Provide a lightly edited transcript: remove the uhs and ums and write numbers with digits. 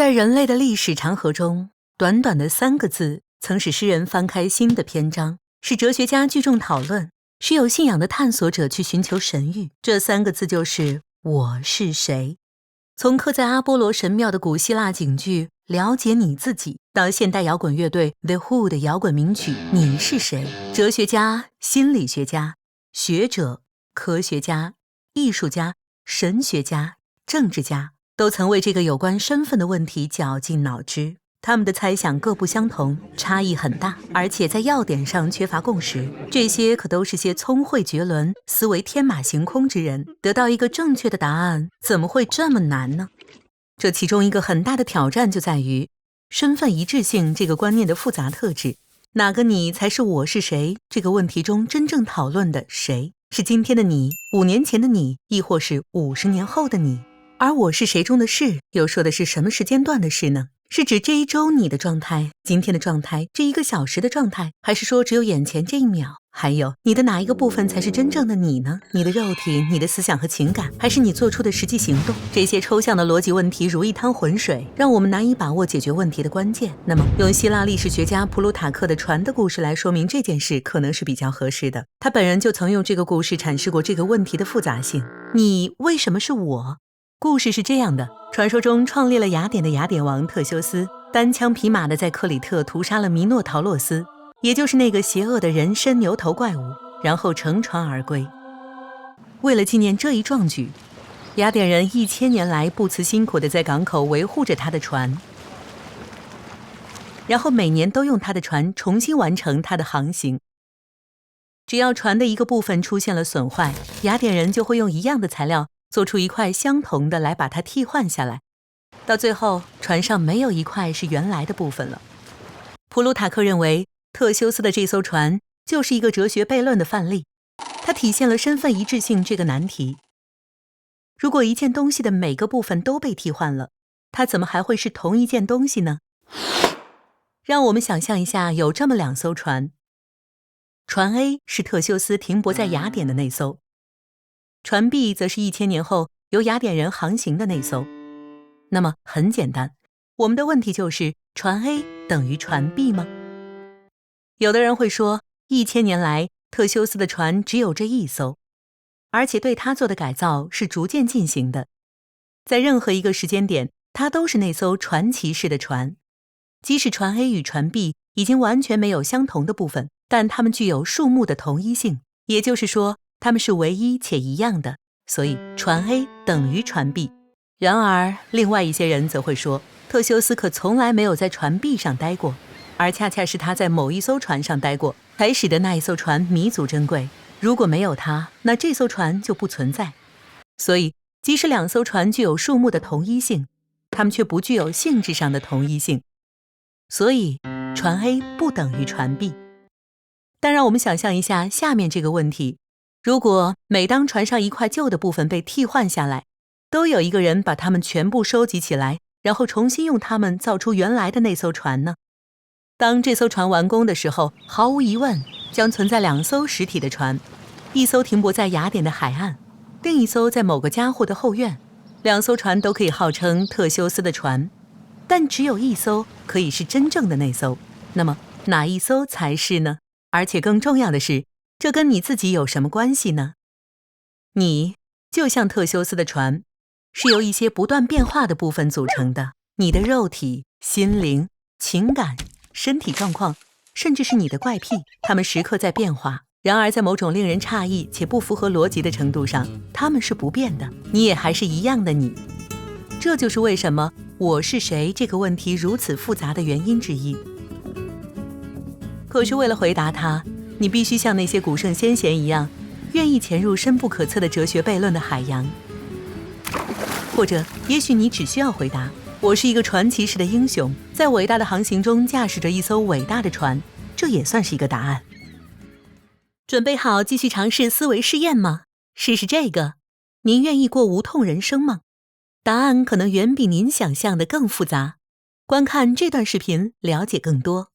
在人类的历史长河中，短短的3个字曾使诗人翻开新的篇章，使哲学家聚众讨论，使有信仰的探索者去寻求神谕。这3个字就是我是谁。从刻在阿波罗神庙的古希腊警句了解你自己，到现代摇滚乐队 The Who 的摇滚名曲你是谁，哲学家、心理学家、学者、科学家、艺术家、神学家、政治家都曾为这个有关身份的问题绞尽脑汁，他们的猜想各不相同，差异很大，而且在要点上缺乏共识。这些可都是些聪慧绝伦、思维天马行空之人，得到一个正确的答案，怎么会这么难呢？这其中一个很大的挑战就在于身份一致性这个观念的复杂特质。哪个你才是我是谁这个问题中真正讨论的谁？是今天的你，5年前的你，亦或是50年后的你？而我是谁中的事又说的是什么时间段的事呢？是指这一周你的状态，今天的状态，这1个小时的状态，还是说只有眼前这1秒？还有你的哪一个部分才是真正的你呢？你的肉体，你的思想和情感，还是你做出的实际行动？这些抽象的逻辑问题如一滩浑水，让我们难以把握解决问题的关键。那么用希腊历史学家普鲁塔克的船的故事来说明这件事可能是比较合适的。他本人就曾用这个故事阐释过这个问题的复杂性。你为什么是我？故事是这样的，传说中创立了雅典的雅典王特修斯，单枪匹马地在克里特屠杀了弥诺陶洛斯，也就是那个邪恶的人身牛头怪物，然后乘船而归。为了纪念这一壮举，雅典人1000年来不辞辛苦地在港口维护着他的船，然后每年都用他的船重新完成他的航行。只要船的一个部分出现了损坏，雅典人就会用一样的材料做出一块相同的来把它替换下来，到最后船上没有一块是原来的部分了。普鲁塔克认为特修斯的这艘船就是一个哲学悖论的范例，它体现了身份一致性这个难题。如果一件东西的每个部分都被替换了，它怎么还会是同一件东西呢？让我们想象一下，有这么2艘船，船 A 是特修斯停泊在雅典的那艘，船 B 则是1000年后由雅典人航行的那艘。那么很简单，我们的问题就是船 A 等于船 B 吗？有的人会说，1000年来特修斯的船只有这1艘，而且对他做的改造是逐渐进行的，在任何一个时间点，它都是那艘传奇式的船。即使船 A 与船 B 已经完全没有相同的部分，但它们具有数目的同一性，也就是说它们是唯一且一样的，所以船 A 等于船 B。 然而另外一些人则会说，特修斯可从来没有在船 B 上待过，而恰恰是他在某一艘船上待过，才使得那一艘船弥足珍贵。如果没有他，那这艘船就不存在。所以即使2艘船具有数目的同一性，它们却不具有性质上的同一性，所以船 A 不等于船 B。 但让我们想象一下下面这个问题，如果每当船上一块旧的部分被替换下来，都有一个人把它们全部收集起来，然后重新用它们造出原来的那艘船呢？当这艘船完工的时候，毫无疑问将存在2艘实体的船，一艘停泊在雅典的海岸，另一艘在某个家户的后院。2艘船都可以号称特修斯的船，但只有1艘可以是真正的那艘。那么哪一艘才是呢？而且更重要的是，这跟你自己有什么关系呢？你就像特修斯的船，是由一些不断变化的部分组成的，你的肉体、心灵、情感、身体状况，甚至是你的怪癖，它们时刻在变化。然而在某种令人诧异且不符合逻辑的程度上，它们是不变的，你也还是一样的你。这就是为什么我是谁这个问题如此复杂的原因之一。可是为了回答它，你必须像那些古圣先贤一样，愿意潜入深不可测的哲学悖论的海洋。或者也许你只需要回答，我是一个传奇式的英雄，在伟大的航行中驾驶着一艘伟大的船，这也算是一个答案。准备好继续尝试思维试验吗？试试这个，您愿意过无痛人生吗？答案可能远比您想象的更复杂。观看这段视频了解更多。